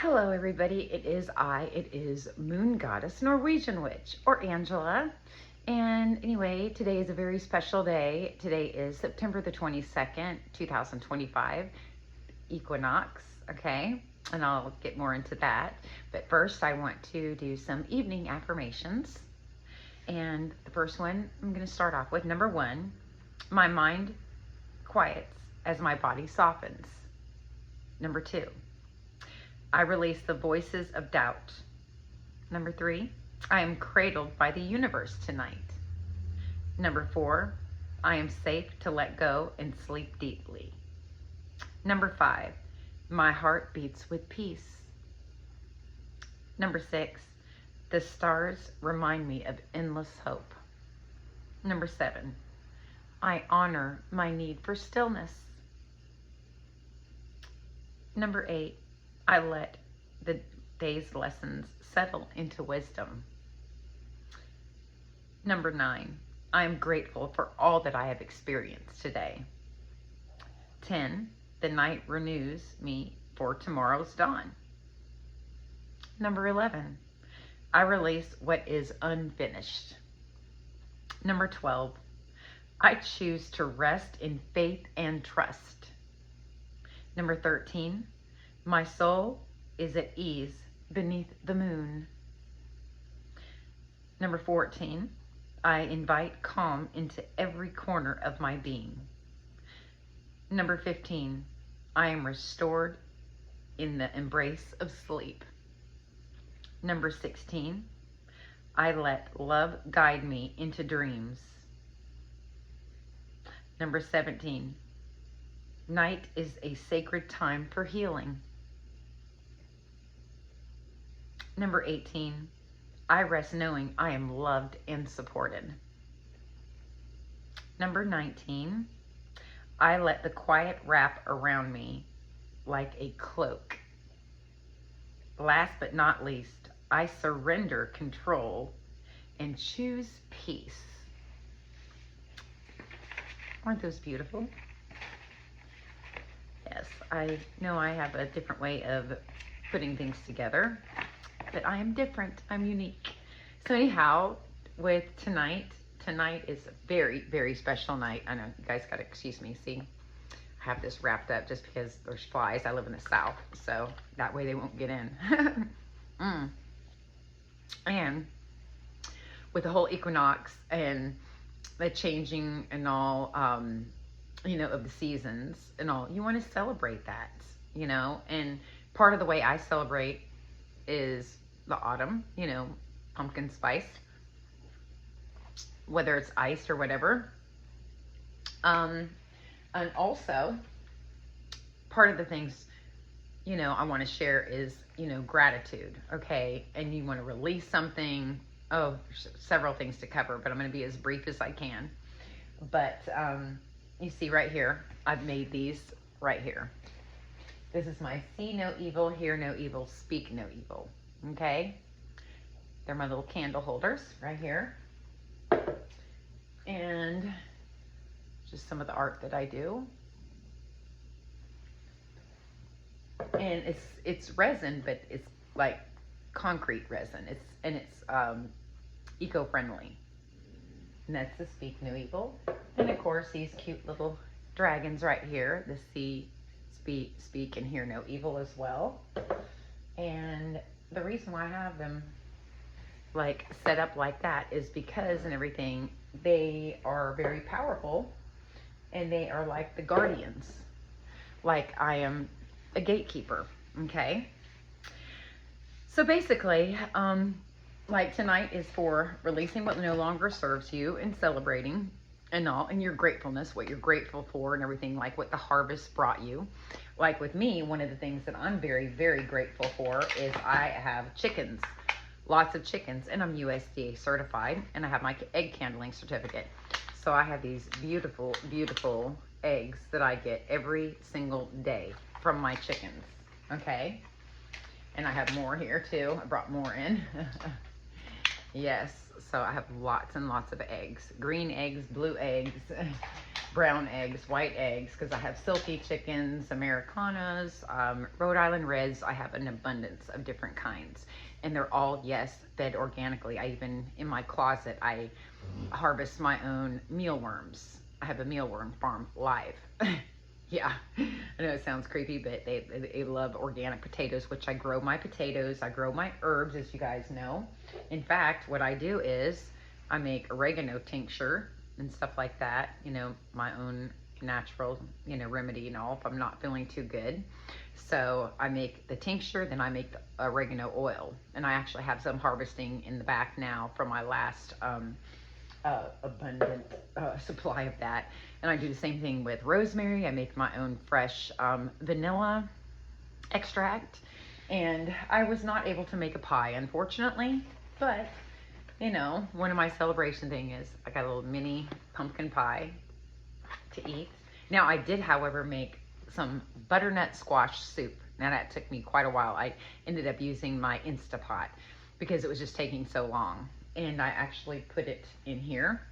Hello everybody, it is Moon Goddess Norwegian Witch, or Angela. And anyway, today is a very special day. Today is September the 22nd, 2025, Equinox, okay? And I'll get more into that. But first I want to do some evening affirmations. And the first one I'm gonna start off with, number 1, my mind quiets as my body softens. Number 2, I release the voices of doubt. Number 3, I am cradled by the universe tonight. Number 4, I am safe to let go and sleep deeply. Number 5, my heart beats with peace. Number 6, the stars remind me of endless hope. Number 7, I honor my need for stillness. Number 8, I let the day's lessons settle into wisdom. Number 9, I am grateful for all that I have experienced today. 10, the night renews me for tomorrow's dawn. Number 11, I release what is unfinished. Number 12, I choose to rest in faith and trust. Number 13, my soul is at ease beneath the moon. Number 14, I invite calm into every corner of my being. Number 15, I am restored in the embrace of sleep. Number 16, I let love guide me into dreams. Number 17, night is a sacred time for healing. Number 18, I rest knowing I am loved and supported. Number 19, I let the quiet wrap around me like a cloak. Last but not least, I surrender control and choose peace. Aren't those beautiful? Yes, I know I have a different way of putting things together, but I am different, I'm unique. So anyhow, with tonight is a very, very special night. I know you guys gotta excuse me, see, I have this wrapped up just because there's flies. I live in the South, so that way they won't get in. And with the whole equinox and the changing and all, you know, of the seasons and all, you want to celebrate that, you know, and part of the way I celebrate is the autumn, you know, pumpkin spice, whether it's iced or whatever. And also part of the things, you know, I want to share is, you know, gratitude. Okay. And you want to release something. Oh, there's several things to cover, but I'm going to be as brief as I can. But, you see right here, I've made these right here. This is my see no evil, hear no evil, speak no evil. Okay. They're my little candle holders right here. And just some of the art that I do. And it's resin, but it's like concrete resin. It's eco-friendly. And that's the speak no evil. And of course these cute little dragons right here, the see, speak and hear no evil as well. And the reason why I have them like set up like that is because and everything, they are very powerful and they are like the guardians. Like I am a gatekeeper, okay? So basically, like tonight is for releasing what no longer serves you and celebrating and all, and your gratefulness, what you're grateful for and everything, like what the harvest brought you. Like with me, one of the things that I'm very, very grateful for is I have chickens, lots of chickens, and I'm USDA certified, and I have my egg candling certificate. So I have these beautiful, beautiful eggs that I get every single day from my chickens, okay? And I have more here too. I brought more in. Yes, so I have lots and lots of eggs. Green eggs, blue eggs, brown eggs, white eggs, because I have silky chickens, Americanas, Rhode Island Reds. I have an abundance of different kinds. And they're all, yes, fed organically. I even, in my closet, I harvest my own mealworms. I have a mealworm farm live. Yeah, I know it sounds creepy, but they love organic potatoes, which I grow my potatoes. I grow my herbs, as you guys know. In fact, what I do is I make oregano tincture and stuff like that, you know, my own natural, you know, remedy and all if I'm not feeling too good. So I make the tincture, then I make the oregano oil. And I actually have some harvesting in the back now from my last abundant supply of that. And I do the same thing with rosemary. I make my own fresh vanilla extract. And I was not able to make a pie, unfortunately, but you know, one of my celebration thing is I got a little mini pumpkin pie to eat. Now I did, however, make some butternut squash soup. Now that took me quite a while. I ended up using my Instapot because it was just taking so long. And I actually put it in here.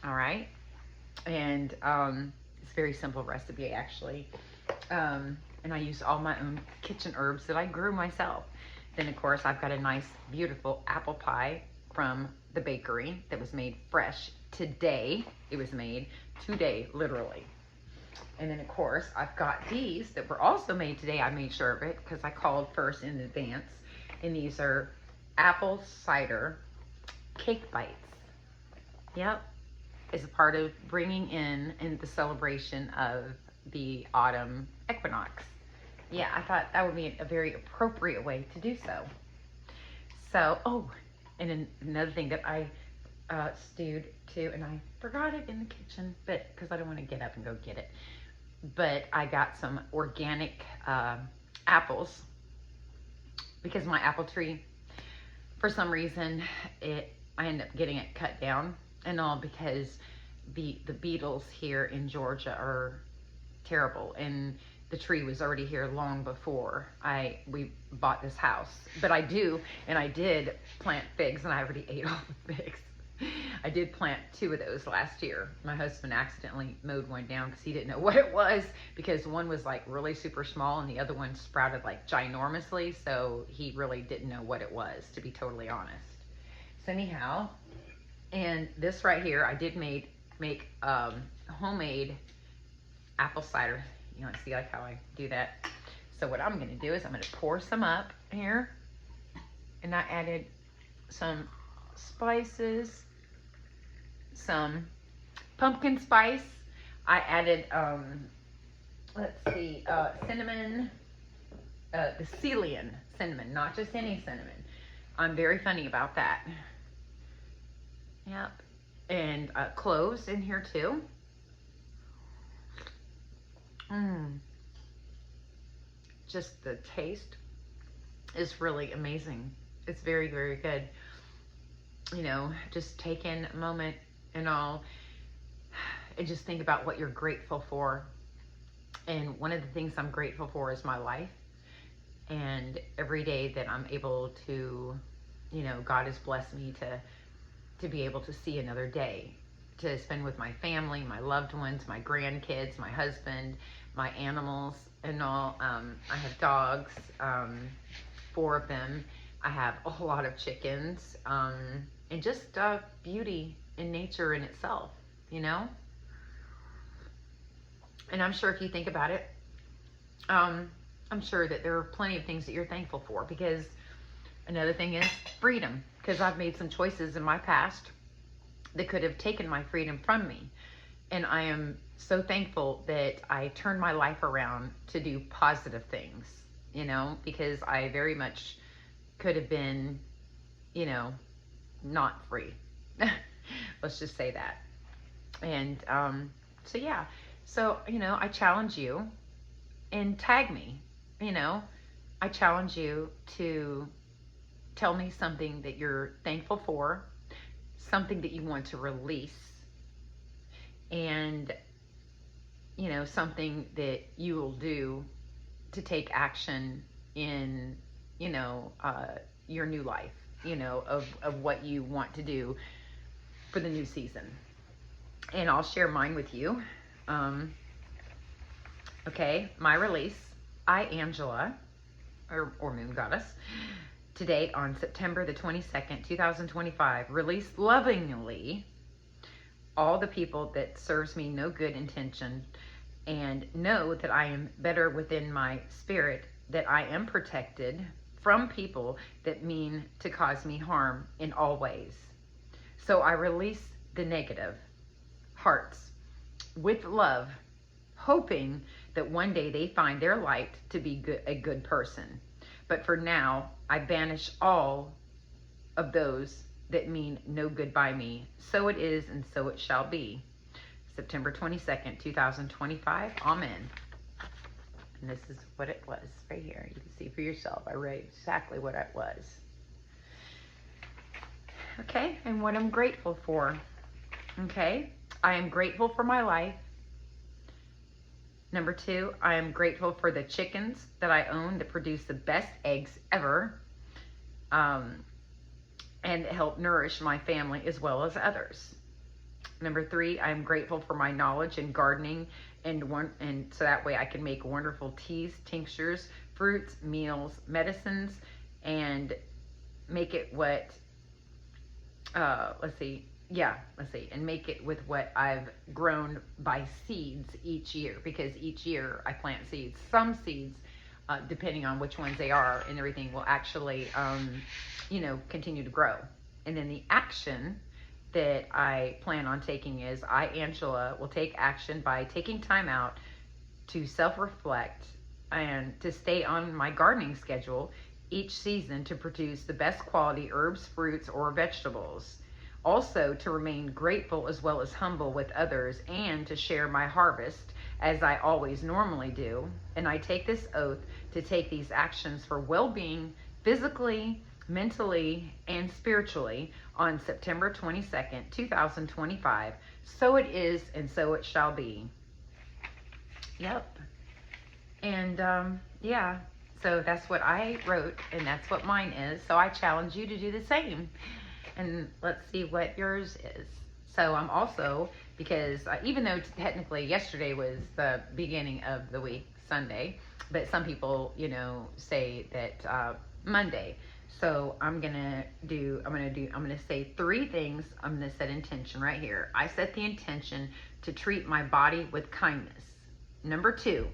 All right. And it's a very simple recipe, actually. And I use all my own kitchen herbs that I grew myself. Then, of course, I've got a nice, beautiful apple pie from the bakery that was made fresh today. It was made today, literally. And then, of course, I've got these that were also made today. I made sure of it because I called first in advance. And these are apple cider cake bites. Yep. As a part of bringing in the celebration of the autumn equinox. Yeah, I thought that would be a very appropriate way to do so. So, oh, and another thing that I stewed too, and I forgot it in the kitchen, but because I don't want to get up and go get it. But I got some organic apples because my apple tree, for some reason, I ended up getting it cut down and all because the beetles here in Georgia are terrible, and the tree was already here long before we bought this house. But I did plant figs, and I already ate all the figs. I did plant 2 of those last year. My husband accidentally mowed one down because he didn't know what it was, because one was like really super small and the other one sprouted like ginormously, so he really didn't know what it was, to be totally honest. So anyhow, and this right here, I did make homemade apple cider. You want to see like how I do that? So what I'm going to do is I'm going to pour some up here, and I added some spices, some pumpkin spice. I added let's see, cinnamon, the Celian cinnamon, not just any cinnamon. I'm very funny about that. Yep. And cloves in here too. Just the taste is really amazing. It's very, very good. You know, just take in a moment and all, and just think about what you're grateful for. And one of the things I'm grateful for is my life. And every day that I'm able to, you know, God has blessed me to be able to see another day, to spend with my family, my loved ones, my grandkids, my husband, my animals, and all. I have dogs, 4 of them. I have a whole lot of chickens, and just beauty in nature in itself, you know? And I'm sure if you think about it, I'm sure that there are plenty of things that you're thankful for, because another thing is freedom, because I've made some choices in my past that could have taken my freedom from me. And I am so thankful that I turned my life around to do positive things, you know, because I very much could have been, you know, not free. Let's just say that. And so, yeah. So, you know, I challenge you, and tag me, you know. I challenge you to tell me something that you're thankful for, something that you want to release, and, you know, something that you will do to take action in, you know, your new life, you know, of what you want to do for the new season. and I'll share mine with you. Okay, my release. I, Angela, or Moon Goddess, to date on September the 22nd, 2025, release lovingly all the people that serves me no good intention, and know that I am better within my spirit, that I am protected from people that mean to cause me harm in all ways. So I release the negative hearts with love, hoping that one day they find their light to be a good person. But for now, I banish all of those that mean no good by me. So it is, and so it shall be. September 22nd, 2025. Amen. And this is what it was right here. You can see for yourself. I wrote exactly what it was. Okay, and what I'm grateful for. Okay, I am grateful for my life. Number 2, I am grateful for the chickens that I own that produce the best eggs ever, and help nourish my family as well as others. Number 3, I am grateful for my knowledge in gardening, and so that way I can make wonderful teas, tinctures, fruits, meals, medicines, and make it what, and make it with what I've grown by seeds each year, because each year I plant seeds. Some seeds, depending on which ones they are and everything, will actually, continue to grow. And then the action that I plan on taking is I, Angela, will take action by taking time out to self-reflect and to stay on my gardening schedule each season to produce the best quality herbs, fruits, or vegetables. Also, to remain grateful as well as humble with others, and to share my harvest as I always normally do. And I take this oath to take these actions for well-being, physically, mentally, and spiritually on September 22nd, 2025. So it is, and so it shall be. Yep. And yeah, so that's what I wrote, and that's what mine is. So I challenge you to do the same. And let's see what yours is. So I'm also, because even though technically yesterday was the beginning of the week, Sunday, but some people, say that Monday. So I'm gonna say 3 things. I'm gonna set intention right here. I set the intention to treat my body with kindness. Number 2,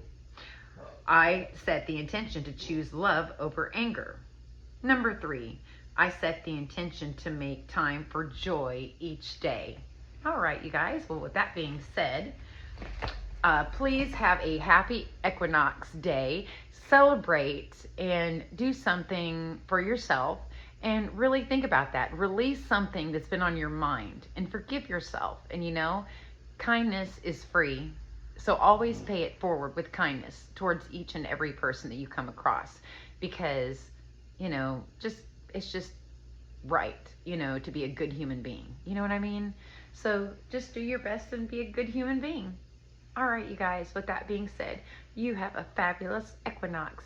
I set the intention to choose love over anger. Number 3, I set the intention to make time for joy each day. All right, you guys. Well, with that being said, please have a happy Equinox day. Celebrate and do something for yourself, and really think about that. Release something that's been on your mind and forgive yourself. And kindness is free. So always pay it forward with kindness towards each and every person that you come across, because, it's just right, to be a good human being. You know what I mean? So just do your best and be a good human being. All right, you guys, with that being said, you have a fabulous Equinox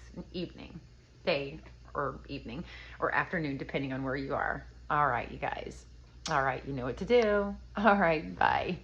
day or evening or afternoon, depending on where you are. All right, you guys. All right, you know what to do. All right, bye.